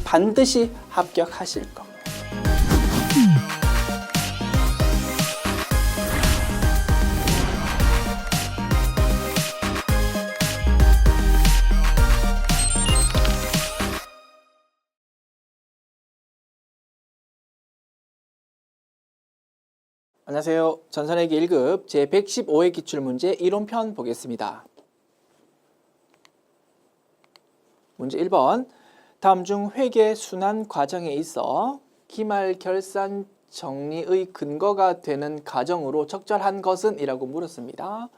반드시 합격하실 겁니다. 안녕하세요. 전산회계 1급 제115회 기출문제 이론편 보겠습니다. 문제 1번. 다음 중 회계 순환 과정에 있어 기말 결산 정리의 근거가 되는 가정으로 적절한 것은? 이라고 물었습니다.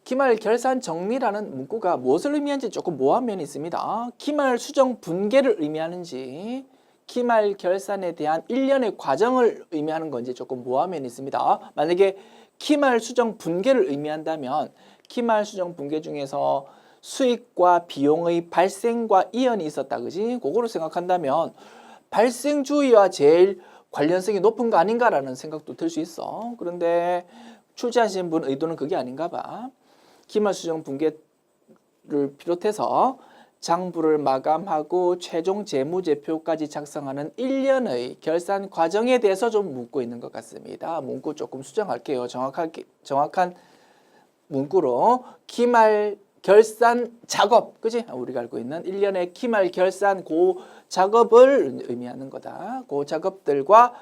기말 결산 정리라는 문구가 무엇을 의미하는지 조금 모호한 면이 있습니다. 기말 수정 분계를 의미하는지 기말 결산에 대한 일련의 과정을 의미하는 건지 조금 모호한 면이 있습니다. 만약에 기말 수정 분계를 의미한다면 기말 수정 분계 중에서 수익과 비용의 발생과 이연이 있었다, 그지? 그거로 생각한다면 발생 주의와 제일 관련성이 높은 거 아닌가라는 생각도 들 수 있어. 그런데 출제하신 분 의도는 그게 아닌가 봐. 기말 수정 분계를 비롯해서 장부를 마감하고 최종 재무제표까지 작성하는 일련의 결산 과정에 대해서 좀 묻고 있는 것 같습니다. 문구 조금 수정할게요. 정확한 문구로 기말 결산 작업, 그지? 우리가 알고 있는 일련의 기말 결산 그 작업을 의미하는 거다. 그 작업들과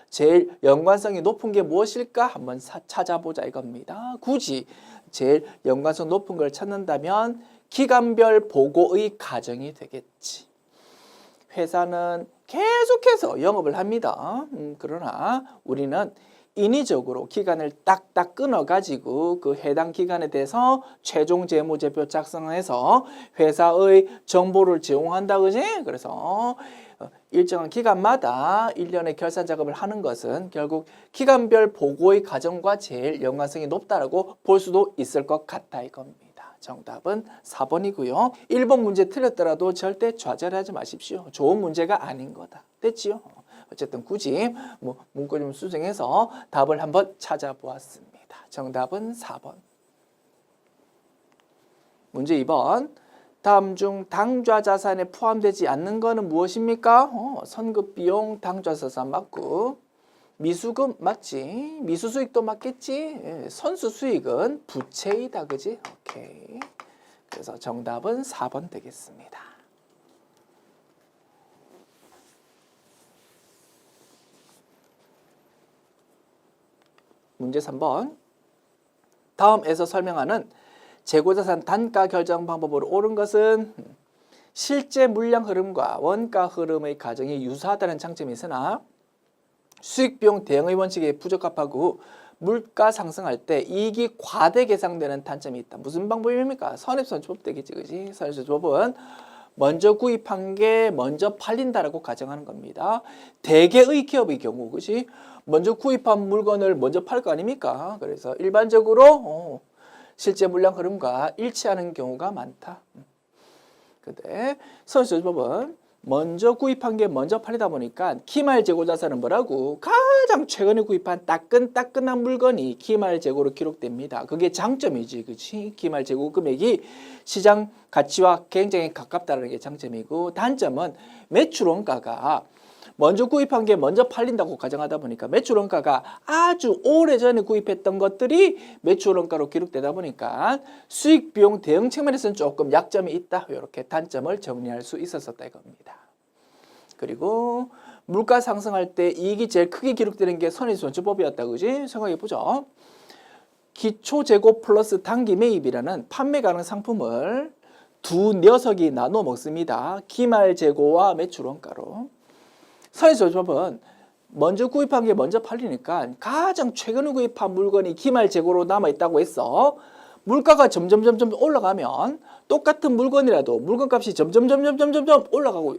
제일 연관성이 높은 게 무엇일까? 한번 찾아보자 이겁니다. 굳이 제일 연관성 높은 걸 찾는다면 기간별 보고의 과정이 되겠지. 회사는 계속해서 영업을 합니다. 그러나 우리는 인위적으로 기간을 딱딱 끊어가지고 그 해당 기간에 대해서 최종 재무제표 작성해서 회사의 정보를 제공한다, 그지? 그래서 일정한 기간마다 일련의 결산 작업을 하는 것은 결국 기간별 보고의 과정과 제일 연관성이 높다라고 볼 수도 있을 것 같다 이겁니다. 정답은 4번이고요. 1번 문제 틀렸더라도 절대 좌절하지 마십시오. 좋은 문제가 아닌 거다. 됐지요? 어쨌든 굳이 문구 좀 수정해서 답을 한번 찾아보았습니다. 정답은 4번. 문제 2번. 다음 중 당좌 자산에 포함되지 않는 것은 무엇입니까? 선급비용 당좌 자산 맞고, 미수금 맞지? 미수수익도 맞겠지? 선수수익은 부채이다, 그지? 오케이. 그래서 정답은 4번 되겠습니다. 문제 3번. 다음에서 설명하는 재고자산 단가 결정 방법으로 옳은 것은? 실제 물량 흐름과 원가 흐름의 과정이 유사하다는 장점이 있으나 수익비용 대응의 원칙에 부적합하고 물가 상승할 때 이익이 과대 계상되는 단점이 있다. 무슨 방법입니까? 선입선출법 되겠지, 그지? 선입선출법은 먼저 구입한 게 먼저 팔린다라고 가정하는 겁니다. 대개의 기업의 경우, 그지? 먼저 구입한 물건을 먼저 팔 거 아닙니까? 그래서 일반적으로 실제 물량 흐름과 일치하는 경우가 많다. 근데 선입선출법은 먼저 구입한 게 먼저 팔리다 보니까 기말 재고 자산은 뭐라고? 가장 최근에 구입한 따끈따끈한 물건이 기말 재고로 기록됩니다. 그게 장점이지, 그렇지? 기말 재고 금액이 시장 가치와 굉장히 가깝다는 게 장점이고, 단점은 매출 원가가 먼저 구입한 게 먼저 팔린다고 가정하다 보니까 매출 원가가 아주 오래전에 구입했던 것들이 매출 원가로 기록되다 보니까 수익 비용 대응 측면에서는 조금 약점이 있다. 이렇게 단점을 정리할 수 있었다 이겁니다. 그리고 물가 상승할 때 이익이 제일 크게 기록되는 게 선입선출법이었다, 그지? 생각해 보죠. 기초 재고 플러스 단기 매입이라는 판매 가능 상품을 두 녀석이 나눠 먹습니다. 기말 재고와 매출 원가로. 선입선출법은 먼저 구입한 게 먼저 팔리니까 가장 최근에 구입한 물건이 기말 재고로 남아있다고 했어. 물가가 점점 올라가면 똑같은 물건이라도 물건값이 점점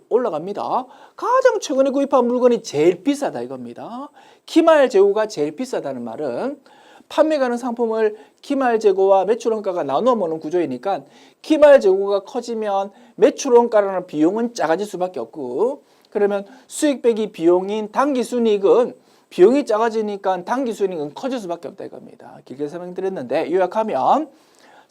올라갑니다. 가장 최근에 구입한 물건이 제일 비싸다 이겁니다. 기말 재고가 제일 비싸다는 말은 판매 가능 상품을 기말 재고와 매출 원가가 나누어 먹는 구조이니까 기말 재고가 커지면 매출 원가라는 비용은 작아질 수밖에 없고, 그러면 수익 빼기 비용인 당기순이익은 비용이 작아지니까 당기순이익은 커질 수밖에 없다 이겁니다. 길게 설명드렸는데 요약하면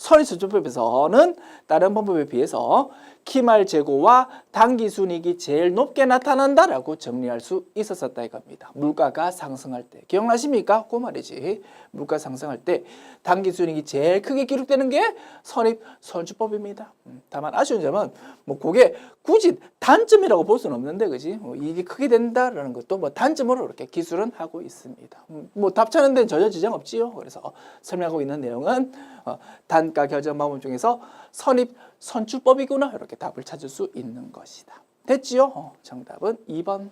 선입선출법에서는 다른 방법에 비해서 기말 재고와 당기순이익이 제일 높게 나타난다라고 정리할 수 있었다 이겁니다. 물가가 상승할 때 기억나십니까? 그 말이지. 물가 상승할 때 당기순이익이 제일 크게 기록되는 게 선입선출법입니다. 다만 아쉬운 점은 뭐 그게 굳이 단점이라고 볼 수는 없는데, 그지? 이익이 크게 된다라는 것도 뭐 단점으로 이렇게 기술은 하고 있습니다. 뭐 답 찾는 데는 전혀 지장 없지요. 그래서 설명하고 있는 내용은 단가 결정 방법 중에서 선입선출법이구나 이렇게 답을 찾을 수 있는 것이다. 됐지요? 정답은 2번.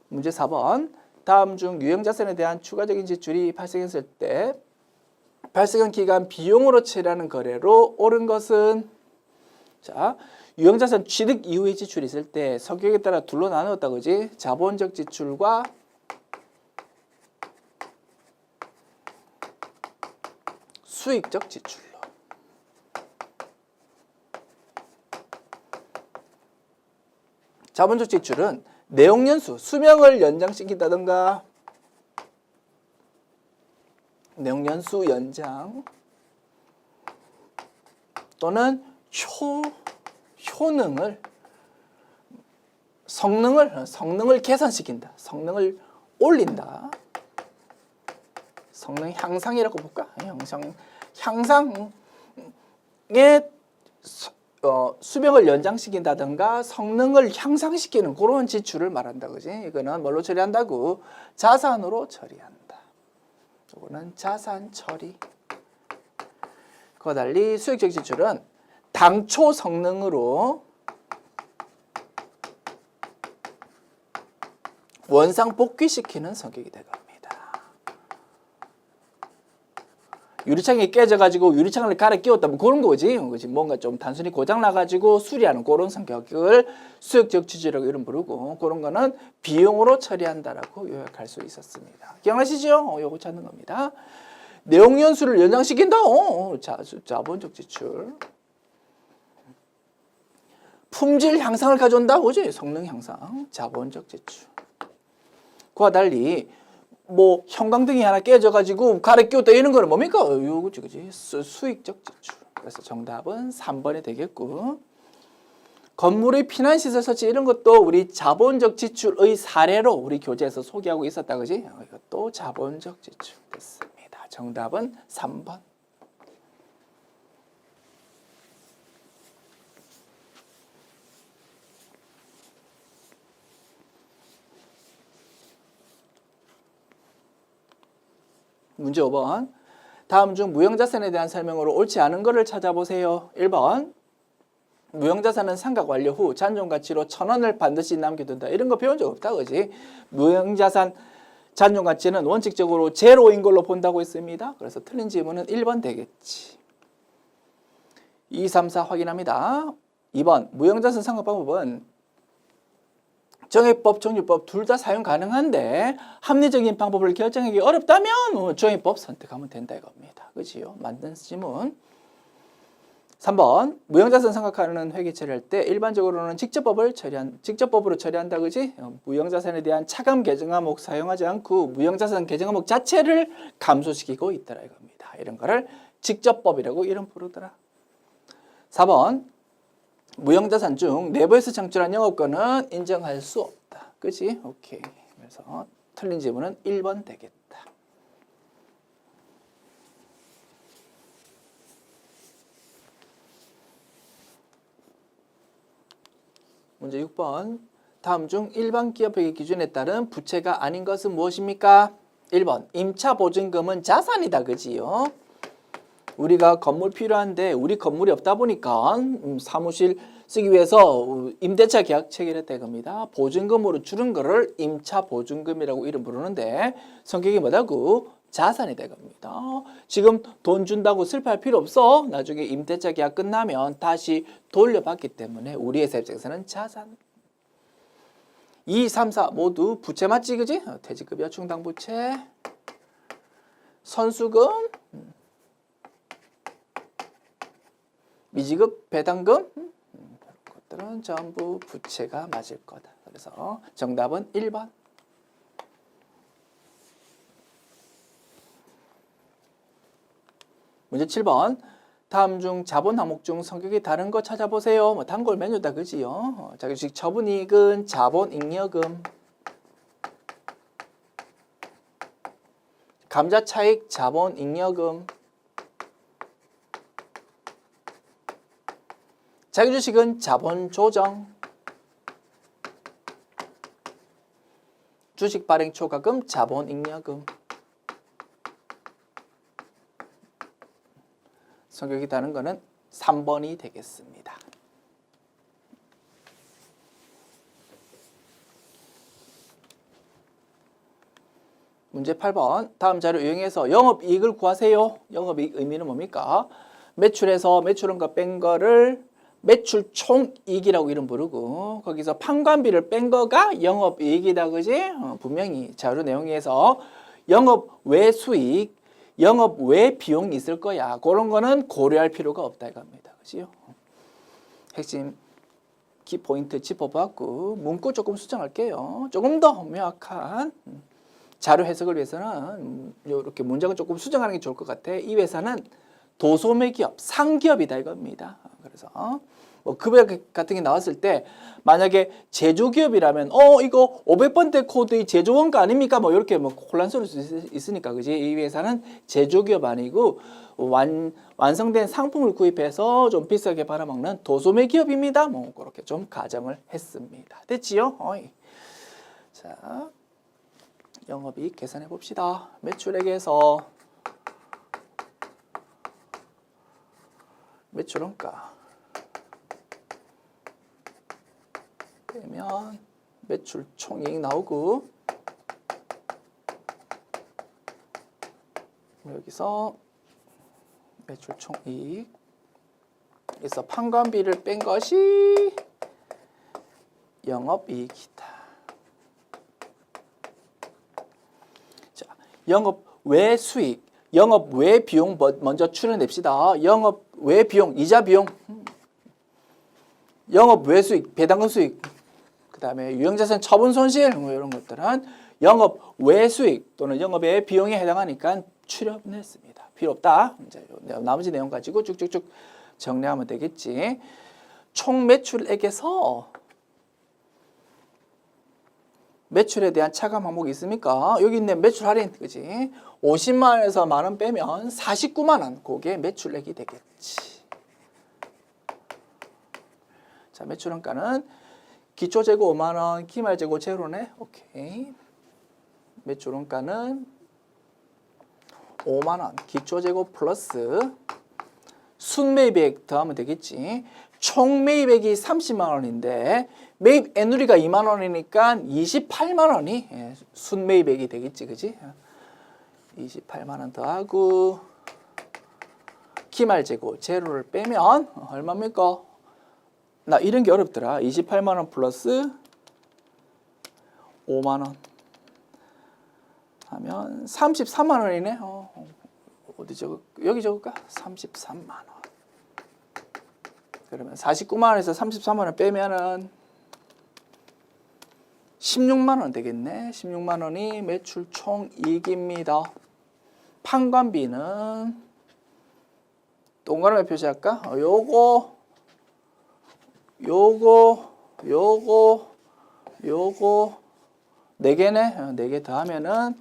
문제 4번. 다음 중 유형자산에 대한 추가적인 지출이 발생했을 때 발생한 기간 비용으로 처리하는 거래로 옳은 것은, 자, 유형자산 취득 이후의 지출이 있을 때 성격에 따라 둘로 나누었다, 그지? 자본적 지출과 수익적 지출로. 자본적 지출은 내용연수, 수명을 연장시킨다든가 내용연수 연장 또는 성능을 개선시킨다. 성능을 올린다. 성능 향상이라고 볼까? 향상의 수명을 연장시킨다든가 성능을 향상시키는 그런 지출을 말한다, 그지? 이거는 뭘로 처리한다고? 자산으로 처리한다. 이거는 자산 처리. 그와 달리 수익적 지출은 당초 성능으로 원상 복귀시키는 성격이 되겁니다. 유리창이 깨져가지고 유리창을 갈아 끼웠다, 뭐 그런 거지. 뭔가 좀 단순히 고장나가지고 수리하는 그런 성격을 수익적 지출이라고 이름 부르고, 그런 거는 비용으로 처리한다라고 요약할 수 있었습니다. 기억나시죠? 요거 찾는 겁니다. 내용연수를 연장시킨다? 자본적 지출. 품질 향상을 가져온다? 그지? 성능 향상. 자본적 지출. 그와 달리 뭐 형광등이 하나 깨져가지고 갈아 끼웠다 이런 거는 뭡니까? 그치? 수익적 지출. 그래서 정답은 3번이 되겠고, 건물의 피난시설 설치 이런 것도 우리 자본적 지출의 사례로 우리 교재에서 소개하고 있었다, 그지? 이것도 자본적 지출 됐습니다. 정답은 3번. 문제 5번. 다음 중 무형자산에 대한 설명으로 옳지 않은 것을 찾아보세요. 1번. 무형자산은 상각 완료 후 잔존가치로 1,000원을 반드시 남겨둔다. 이런 거 배운 적 없다, 그지? 무형자산 잔존가치는 원칙적으로 제로인 걸로 본다고 했습니다. 그래서 틀린 질문은 1번 되겠지. 2, 3, 4 확인합니다. 2번. 무형자산 상각 방법은 정액법, 정률법 둘 다 사용 가능한데 합리적인 방법을 결정하기 어렵다면 정액법 선택하면 된다 이겁니다. 그지요? 맞는 질문. 3번. 무형자산 상각하는 회계 처리할 때 일반적으로는 직접법으로 처리한다, 그지? 무형자산에 대한 차감 계정 항목 사용하지 않고 무형자산 계정 항목 자체를 감소시키고 있더라 이겁니다. 이런 거를 직접법이라고 이름 부르더라. 4번. 무형자산 중 내부에서 창출한 영업권은 인정할 수 없다. 그치? 오케이. 그래서 틀린 질문은 1번 되겠다. 문제 6번. 다음 중 일반 기업회계 기준에 따른 부채가 아닌 것은 무엇입니까? 1번. 임차 보증금은 자산이다. 그지요? 우리가 건물 필요한데 우리 건물이 없다 보니까 사무실 쓰기 위해서 임대차 계약 체결했다 이겁니다. 보증금으로 줄은 거를 임차 보증금이라고 이름 부르는데 성격이 뭐다고? 자산이다 이겁니다. 지금 돈 준다고 슬퍼할 필요 없어. 나중에 임대차 계약 끝나면 다시 돌려받기 때문에 우리 회사 입장에서는 자산. 2, 3, 4 모두 부채 맞지, 그지? 퇴직급여 충당부채, 선수금, 미지급 배당금, 이런 것들은 전부 부채가 맞을 거다. 그래서 정답은 1번. 문제 7번. 다음 중 자본 항목 중 성격이 다른 거 찾아보세요. 뭐 단골 메뉴다 그지요. 자기주식 처분이익은 자본 잉여금, 감자차익 자본 잉여금, 자기주식은 자본 조정, 주식 발행 초과금 자본 잉여금. 성격이 다른 거는 3번이 되겠습니다. 문제 8번. 다음 자료 이용해서 영업이익을 구하세요. 영업이익 의미는 뭡니까? 매출에서 매출원가 뺀 거를 매출 총이익이라고 이름 부르고 거기서 판관비를 뺀 거가 영업이익이다. 그지? 분명히 자료 내용에서 영업 외 수익, 영업 외 비용이 있을 거야. 그런 거는 고려할 필요가 없다 이겁니다. 그지요? 핵심 키포인트 짚어봤고 문구 조금 수정할게요. 조금 더 명확한 자료 해석을 위해서는 이렇게 문장을 조금 수정하는 게 좋을 것 같아. 이 회사는 도소매기업, 상기업이다 이겁니다. 그래서 뭐 급여 같은 게 나왔을 때 만약에 제조기업이라면 이거 500번대 코드의 제조원가 아닙니까? 뭐 이렇게 뭐 혼란스러울 수 있으니까 그지? 이 회사는 제조기업 아니고 완성된 상품을 구입해서 좀 비싸게 팔아먹는 도소매기업입니다. 뭐 그렇게 좀 가정을 했습니다. 됐지요? 자, 영업이익 계산해 봅시다. 매출액에서 매출원가 빼면 매출 총이익 나오고 여기서 매출 총이익 그래서 판관비를 뺀 것이 영업이익이다. 자, 영업 외 수익, 영업 외 비용 먼저 추려냅시다. 영업 외 비용, 이자 비용, 영업 외 수익, 배당금 수익, 그 다음에 유형자산 처분 손실 뭐 이런 것들은 영업 외 수익 또는 영업 외 비용에 해당하니까 추려냈습니다. 필요 없다. 이제 나머지 내용 가지고 쭉쭉쭉 정리하면 되겠지. 총 매출액에서 매출에 대한 차감 항목이 있습니까? 여기 있네. 매출 할인, 그지? 50만 원에서 만 원 빼면 49만 원. 그게 매출액이 되겠지. 자, 매출원가는 기초재고 5만 원, 기말재고 제로네. 오케이. 매출원가는 5만 원, 기초재고 플러스 순매입액 더하면 되겠지. 총 매입액이 30만 원인데 매입 애누리가 2만 원이니까 28만 원이 순매입액이 되겠지. 그지? 28만 원 더하고 기말재고 제로를 빼면 얼마입니까? 나 이런 게 어렵더라. 28만 원 플러스 5만 원 하면 33만 원이네. 어디 적을 여기 적을까? 33만 원. 그러면 49만 원에서 33만 원 빼면은 16만 원 되겠네. 16만 원이 매출 총이익입니다. 판관비는 동그라미 표시할까? 요거 4개네. 4개 더하면은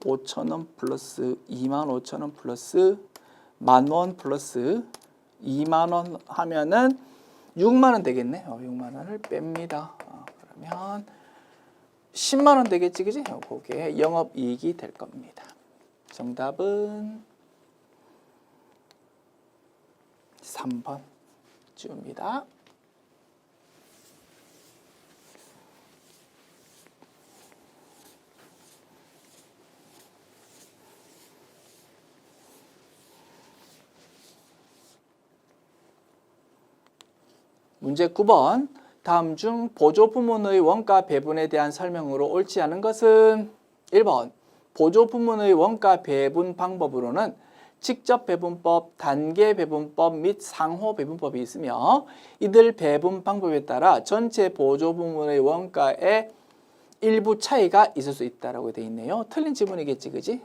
5,000원 플러스 25,000원 플러스 10,000원 플러스 2만원 하면은 6만원 되겠네. 6만원을 뺍니다. 그러면 10만원 되겠지, 그지? 그게 영업이익이 될 겁니다. 정답은 3번 줍니다. 문제 9번. 다음 중 보조부문의 원가 배분에 대한 설명으로 옳지 않은 것은 1번. 보조부문의 원가 배분 방법으로는 직접 배분법, 단계 배분법 및 상호 배분법이 있으며 이들 배분 방법에 따라 전체 보조부문의 원가에 일부 차이가 있을 수 있다고 되어 있네요. 틀린 지문이겠지, 그지?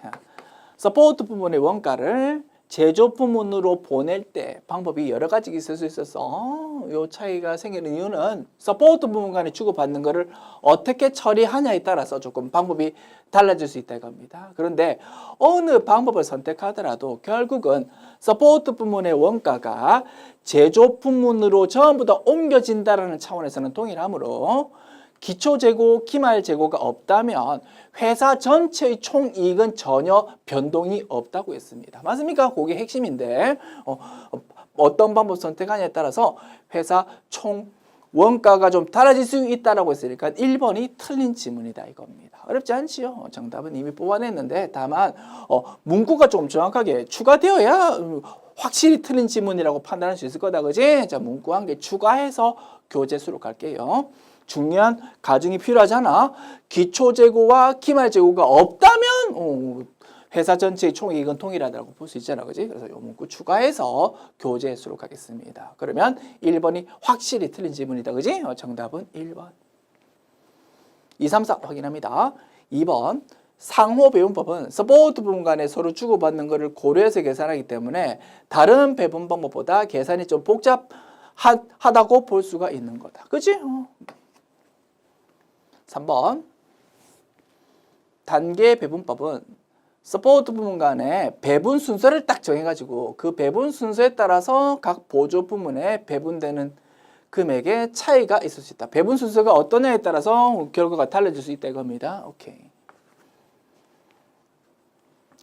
서포트 부문의 원가를 제조 부문으로 보낼 때 방법이 여러 가지 있을 수 있어서 요 차이가 생기는 이유는 서포트 부문 간에 주고받는 거를 어떻게 처리하냐에 따라서 조금 방법이 달라질 수 있다 이겁니다. 그런데 어느 방법을 선택하더라도 결국은 서포트 부문의 원가가 제조 부문으로 전부 다 옮겨진다는 차원에서는 동일하므로 기초 재고, 기말 재고가 없다면 회사 전체의 총이익은 전혀 변동이 없다고 했습니다. 맞습니까? 그게 핵심인데 어떤 방법 선택하냐에 따라서 회사 총 원가가 좀 달라질 수 있다라고 했으니까 1번이 틀린 지문이다 이겁니다. 어렵지 않지요? 정답은 이미 뽑아냈는데 다만 문구가 좀 정확하게 추가되어야 확실히 틀린 지문이라고 판단할 수 있을 거다. 그지? 자, 문구 한 개 추가해서 교재수로 갈게요. 중요한 가정이 필요하잖아. 기초 재고와 기말 재고가 없다면 회사 전체의 총이익은 동일하다고 볼 수 있잖아. 그지? 그래서 요 문구 추가해서 교재수로 가겠습니다. 그러면 1번이 확실히 틀린 지문이다. 그지? 정답은 1번. 2, 3, 4 확인합니다. 2번. 상호 배분법은 서포트 부문 간에 서로 주고받는 것을 고려해서 계산하기 때문에 다른 배분 방법보다 계산이 좀 복잡하다고 볼 수가 있는 거다. 그지? 3번. 단계 배분법은 서포트 부문 간에 배분 순서를 딱 정해가지고 그 배분 순서에 따라서 각 보조 부문에 배분되는 금액의 차이가 있을 수 있다. 배분 순서가 어떠냐에 따라서 결과가 달라질 수 있다 이겁니다. 오케이.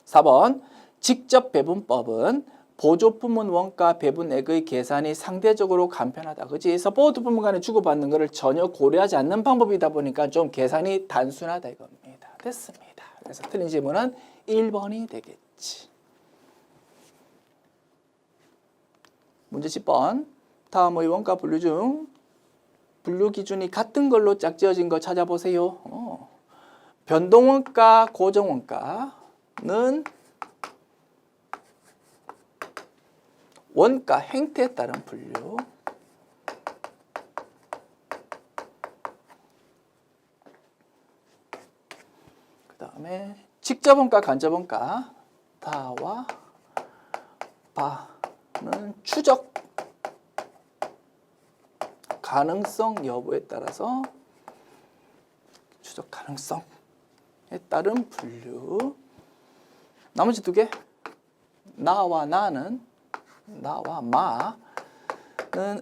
4번. 직접 배분법은 보조 부문 원가 배분액의 계산이 상대적으로 간편하다. 그지? 서포트 부문 간에 주고받는 것을 전혀 고려하지 않는 방법이다 보니까 좀 계산이 단순하다 이겁니다. 됐습니다. 그래서 틀린 질문은 1번이 되겠지. 문제 10번. 다음의 원가 분류 중 분류 기준이 같은 걸로 짝지어진 거 찾아보세요. 변동원가, 고정원가는 원가 행태에 따른 분류. 그 다음에 직접원가, 간접원가 다와 바는 추적 가능성 여부에 따라서 추적 가능성에 따른 분류. 나머지 두 개 나와 나는 나와 마는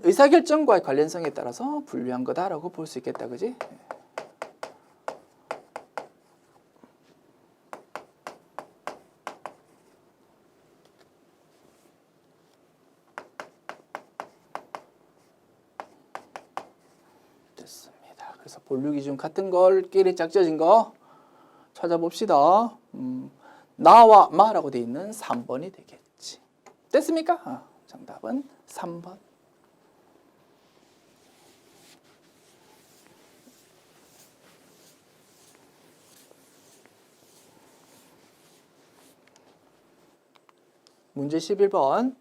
의사결정과의 관련성에 따라서 분류한 거다라고 볼 수 있겠다. 그지? 됐습니다. 그래서 분류 기준 같은 걸끼리 짝지어진 거 찾아봅시다. 나와 마라고 돼 있는 3번이 되겠지. 됐습니까? 정답은 3번. 문제 11번.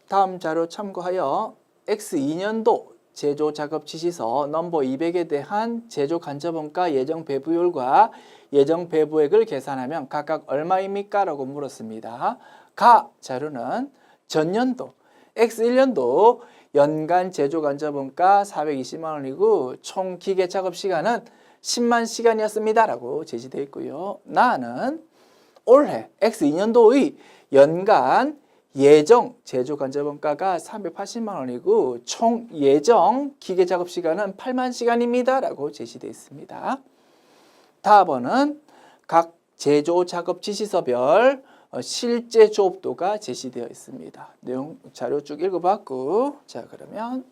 다음 자료 참고하여 X2년도 제조 작업 지시서 넘버 200에 대한 제조 간접원가 예정 배부율과 예정 배부액을 계산하면 각각 얼마입니까? 라고 물었습니다. 가 자료는 전년도 X1년도 연간 제조 간접원가 420만 원이고 총 기계 작업 시간은 10만 시간이었습니다. 라고 제시되어 있고요. 나는 올해 X2년도의 연간 예정 제조 간접원가가 380만 원이고 총 예정 기계 작업 시간은 8만 시간입니다. 라고 제시되어 있습니다. 답번은 각 제조 작업 지시서별 실제 조업도가 제시되어 있습니다. 내용 자료 쭉 읽어봤고, 자 그러면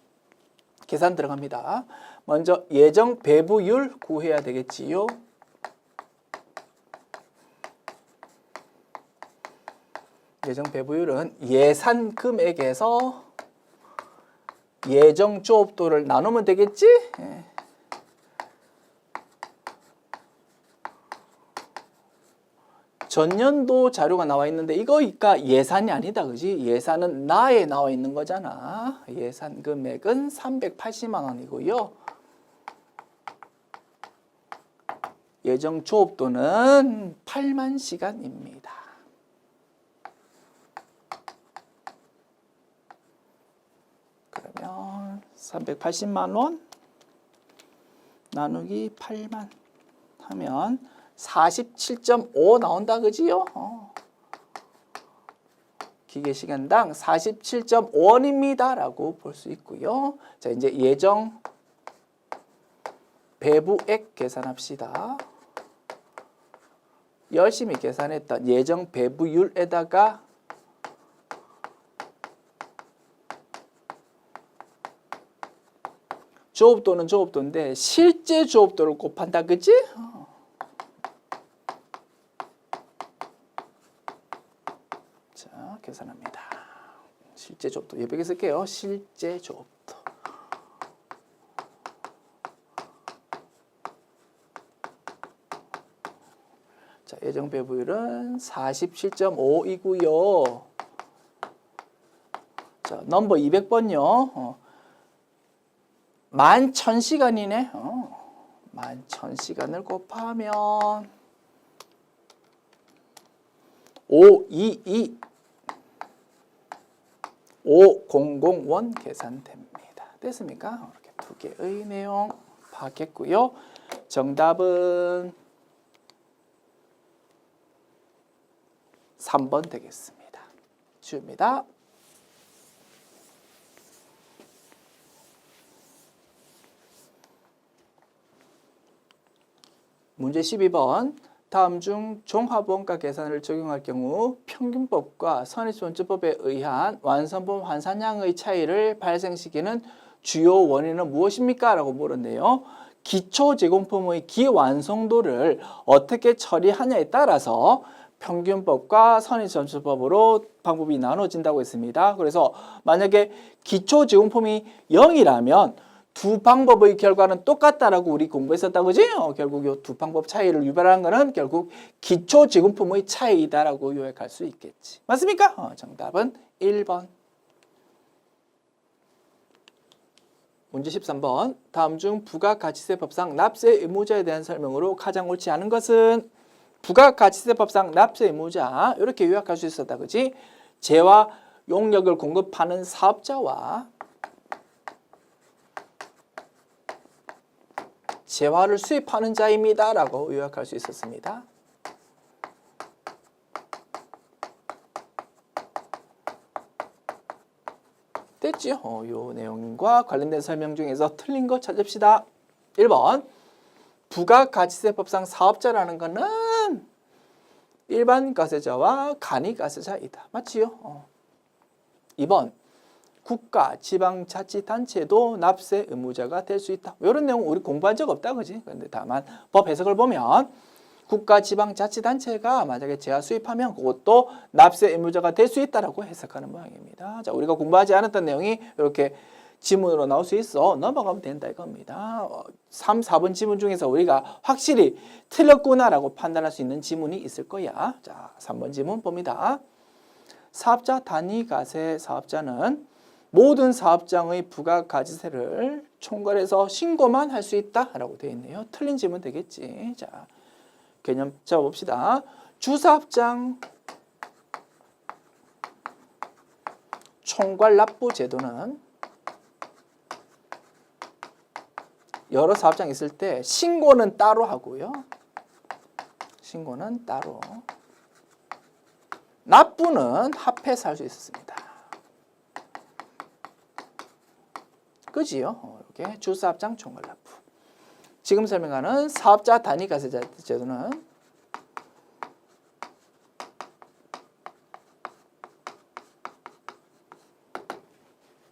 계산 들어갑니다. 먼저 예정 배부율 구해야 되겠지요. 예정 배부율은 예산 금액에서 예정 조업도를 나누면 되겠지? 예. 전년도 자료가 나와 있는데 이거니까 예산이 아니다. 그지? 예산은 나에 나와 있는 거잖아. 예산 금액은 380만 원이고요. 예정 조업도는 8만 시간입니다. 380만 원 나누기 8만 하면 47.5 나온다 그지요? 기계시간당 47.5원입니다 라고 볼 수 있고요. 자, 이제 예정 배부액 계산합시다. 열심히 계산했던 예정 배부율에다가 조업도는 조업도인데 실제 조업도를 곱한다 그지? 자, 계산합니다. 실제 조업도 예쁘게 쓸게요. 실제 조업도. 자, 예정 배부율은 47.5이고요. 자, 넘버 200번요. 11,000시간이네. 11,000시간을 곱하면 522 5001 계산됩니다. 됐습니까? 이렇게 두 개의 내용 파악했고요. 정답은 3번 되겠습니다. 쉬웁니다. 문제 12번. 다음 중 종합원가 계산을 적용할 경우 평균법과 선입선출법에 의한 완성본 환산량의 차이를 발생시키는 주요 원인은 무엇입니까? 라고 물었네요. 기초제공품의 기완성도를 어떻게 처리하냐에 따라서 평균법과 선입선출법으로 방법이 나눠진다고 했습니다. 그래서 만약에 기초제공품이 0이라면 두 방법의 결과는 똑같다라고 우리 공부했었다고 그지? 결국 이 두 방법 차이를 유발하는 것은 결국 기초제공품의 차이다라고 요약할 수 있겠지. 맞습니까? 정답은 1번. 문제 13번. 다음 중 부가가치세법상 납세 의무자에 대한 설명으로 가장 옳지 않은 것은 부가가치세법상 납세 의무자 이렇게 요약할 수 있었다 그지? 재화 용역을 공급하는 사업자와 재화를 수입하는 자입니다 라고 요약할 수 있었습니다. 됐죠? 이 내용과 관련된 설명 중에서 틀린 거 찾읍시다. 1번 부가가치세법상 사업자라는 거는 일반 가세자와 간이 가세자이다. 맞지요? 2번 국가, 지방자치단체도 납세 의무자가 될 수 있다. 이런 내용 우리 공부한 적 없다, 그지? 근데 다만 법 해석을 보면 국가, 지방자치단체가 만약에 재화 수입하면 그것도 납세 의무자가 될 수 있다라고 해석하는 모양입니다. 자, 우리가 공부하지 않았던 내용이 이렇게 지문으로 나올 수 있어 넘어가면 된다 이겁니다. 3, 4번 지문 중에서 우리가 확실히 틀렸구나라고 판단할 수 있는 지문이 있을 거야. 자, 3번 지문 봅니다. 사업자 단위가세 사업자는 모든 사업장의 부가가치세를 총괄해서 신고만 할 수 있다라고 되어 있네요. 틀린 지문 되겠지. 자, 개념 잡아봅시다. 주사업장 총괄 납부 제도는 여러 사업장이 있을 때 신고는 따로 하고요. 신고는 따로. 납부는 합해서 할 수 있었습니다. 그지요? 이렇게 주사업장 총괄 납부. 지금 설명하는 사업자 단위가세 제도는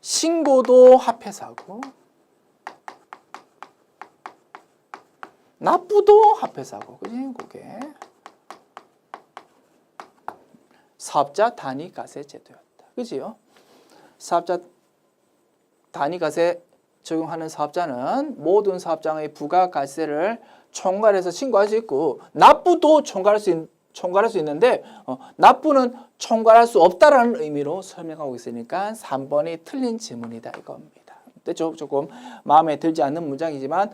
신고도 합해서 하고 납부도 합해서 하고, 그지? 그게 사업자 단위가세 제도였다. 그지요? 사업자 단위가세 적용하는 사업자는 모든 사업장의 부가가세를 총괄해서 신고할 수 있고 납부도 총괄할 수 있는데 납부는 총괄할 수 없다라는 의미로 설명하고 있으니까 3번이 틀린 지문이다 이겁니다. 조금 마음에 들지 않는 문장이지만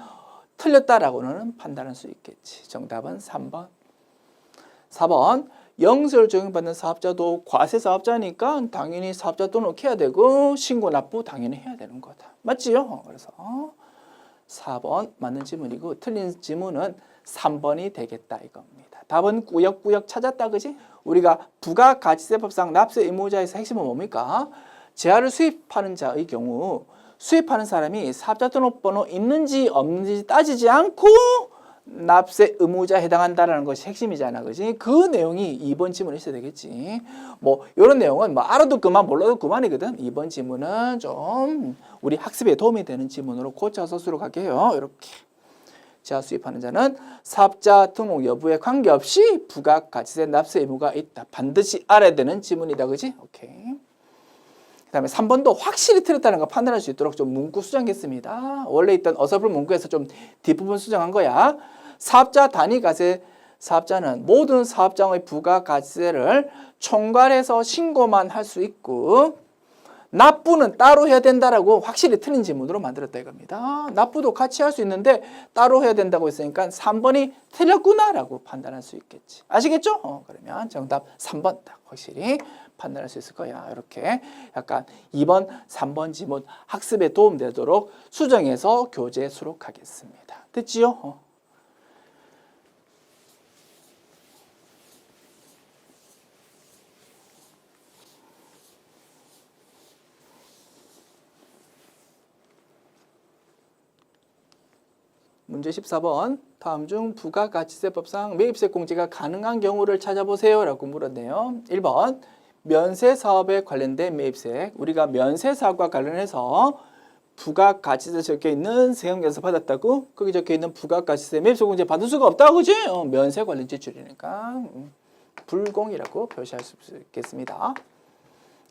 틀렸다라고는 판단할 수 있겠지. 정답은 3번. 4번. 영세를 적용받는 사업자도 과세 사업자니까 당연히 사업자 등록해야 되고 신고 납부 당연히 해야 되는 거다. 맞지요? 그래서 4번 맞는 지문이고 틀린 지문은 3번이 되겠다 이겁니다. 답은 꾸역꾸역 찾았다 그지? 우리가 부가가치세법상 납세 의무자에서 핵심은 뭡니까? 재화를 수입하는 자의 경우 수입하는 사람이 사업자 등록번호 있는지 없는지 따지지 않고 납세 의무자에 해당한다라는 것이 핵심이잖아, 그지? 그 내용이 2번 지문에 있어야 되겠지. 뭐 이런 내용은 뭐 알아도 그만 몰라도 그만이거든. 2번 지문은 좀 우리 학습에 도움이 되는 지문으로 고쳐서 수록할게요. 이렇게. 자, 수입하는 자는 사업자 등록 여부에 관계없이 부가가치세 납세 의무가 있다. 반드시 알아야 되는 지문이다, 그지? 오케이. 그다음에 3번도 확실히 틀렸다는 거 판단할 수 있도록 좀 문구 수정했습니다. 원래 있던 어설픈 문구에서 좀 뒷부분 수정한 거야. 사업자 단위가세 사업자는 모든 사업장의 부가가치세를 총괄해서 신고만 할 수 있고 납부는 따로 해야 된다라고 확실히 틀린 지문으로 만들었다 이겁니다. 납부도 같이 할 수 있는데 따로 해야 된다고 했으니까 3번이 틀렸구나라고 판단할 수 있겠지. 아시겠죠? 그러면 정답 3번 딱 확실히 판단할 수 있을 거야. 이렇게 약간 2번, 3번 지문 학습에 도움되도록 수정해서 교재 수록하겠습니다. 됐지요? 문제 14번. 다음 중 부가가치세법상 매입세 공제가 가능한 경우를 찾아보세요 라고 물었네요. 1번 면세사업에 관련된 매입세. 우리가 면세사업과 관련해서 부가가치세 적혀있는 세금계산서 받았다고? 거기 적혀있는 부가가치세 매입세 공제 받을 수가 없다고 그지? 면세 관련 지출이니까 불공이라고 표시할 수 있겠습니다.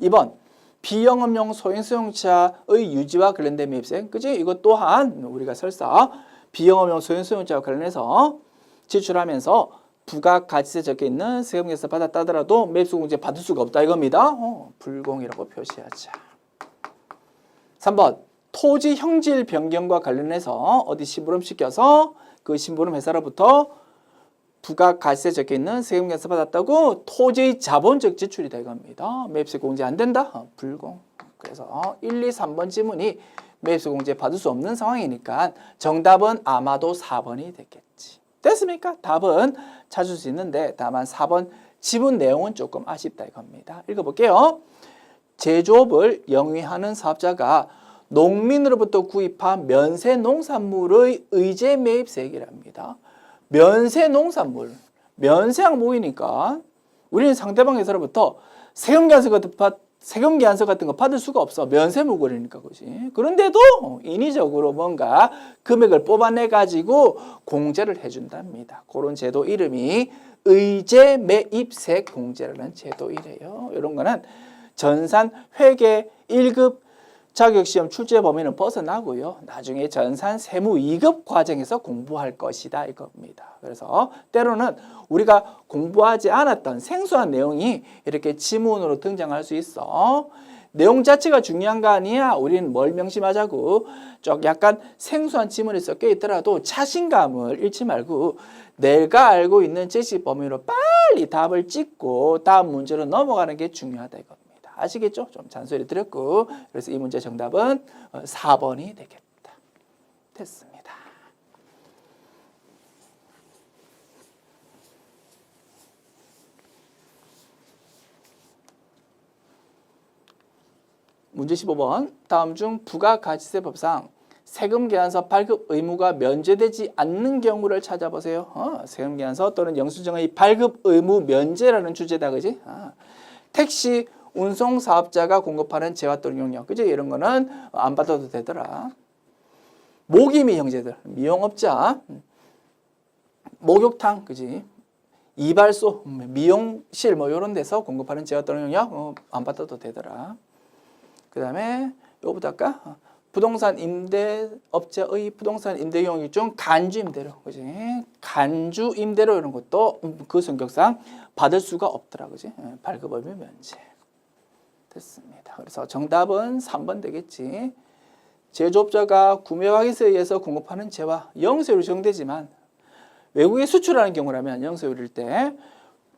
2번 비영업용 소형수용차의 유지와 관련된 매입세. 그지? 이것 또한 우리가 설사 비영업용 소형수용차와 관련해서 지출하면서 부가가치세 적혀있는 세금계산서 받았다 하더라도 매입세 공제 받을 수가 없다 이겁니다. 불공이라고 표시하자. 3번 토지 형질 변경과 관련해서 어디 심부름시켜서 그 심부름 회사로부터 부가가치세 적혀있는 세금계산서 받았다고 토지의 자본적 지출이다 이겁니다. 매입세 공제 안 된다? 불공. 그래서 1, 2, 3번 지문이 매입세 공제 받을 수 없는 상황이니까 정답은 아마도 4번이 되겠지. 됐습니까? 답은 찾을 수 있는데 다만 4번 지문 내용은 조금 아쉽다 이겁니다. 읽어볼게요. 제조업을 영위하는 사업자가 농민으로부터 구입한 면세 농산물의 의제 매입세액이랍니다. 면세 농산물, 면세 항목이니까 우리는 상대방 회사로부터 세금계산서 같은 거 받을 수가 없어. 면세무구리니까 그지. 그런데도 인위적으로 뭔가 금액을 뽑아내 가지고 공제를 해준답니다. 그런 제도 이름이 의제 매입세 공제라는 제도이래요. 이런 거는 전산 회계 1급 자격시험 출제 범위는 벗어나고요. 나중에 전산 세무 2급 과정에서 공부할 것이다 이겁니다. 그래서 때로는 우리가 공부하지 않았던 생소한 내용이 이렇게 지문으로 등장할 수 있어. 내용 자체가 중요한 거 아니야. 우리는 뭘 명심하자고. 좀 약간 생소한 지문이 섞여 있더라도 자신감을 잃지 말고 내가 알고 있는 지식 범위로 빨리 답을 찍고 다음 문제로 넘어가는 게 중요하다 이겁니다. 아시겠죠? 좀 잔소리 드렸고 그래서 이 문제 정답은 4번이 되겠다. 됐습니다. 문제 15번. 다음 중 부가가치세법상 세금계산서 발급 의무가 면제되지 않는 경우를 찾아보세요. 세금계산서 또는 영수증의 발급 의무 면제라는 주제다, 그지? 택시 운송사업자가 공급하는 재화 또는 용역, 그지? 이런 거는 안 받아도 되더라. 모기미 형제들, 미용업자, 목욕탕, 그지? 이발소, 미용실 뭐 이런 데서 공급하는 재화 또는 용역 안 받아도 되더라. 그 다음에 요거부터 할까? 부동산 임대업자의 부동산 임대 용역 중 간주 임대료, 그지? 간주 임대료 이런 것도 그 성격상 받을 수가 없더라, 그지? 발급 의무 면제. 됐습니다. 그래서 정답은 3번 되겠지. 제조업자가 구매확인서에 의해서 공급하는 재화 영세율이 정되지만 외국에 수출하는 경우라면 영세율일 때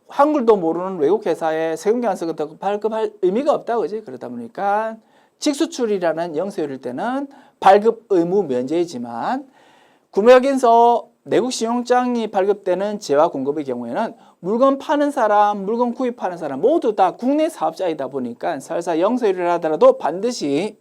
한글도 모르는 외국 회사에 세금계산서 발급할 의미가 없다, 그지? 그러다 보니까 직수출이라는 영세율일 때는 발급 의무 면제이지만 구매확인서 내국 신용장이 발급되는 재화 공급의 경우에는 물건 파는 사람, 물건 구입하는 사람 모두 다 국내 사업자이다 보니까 설사 영세율이라 하더라도 반드시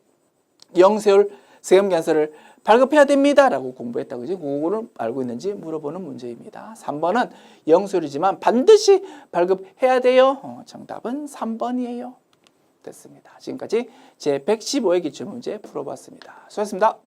영세율 세금계산서를 발급해야 됩니다 라고 공부했다, 그지? 그거를 알고 있는지 물어보는 문제입니다. 3번은 영세율이지만 반드시 발급해야 돼요. 정답은 3번이에요. 됐습니다. 지금까지 제115회 기출문제 풀어봤습니다. 수고하셨습니다.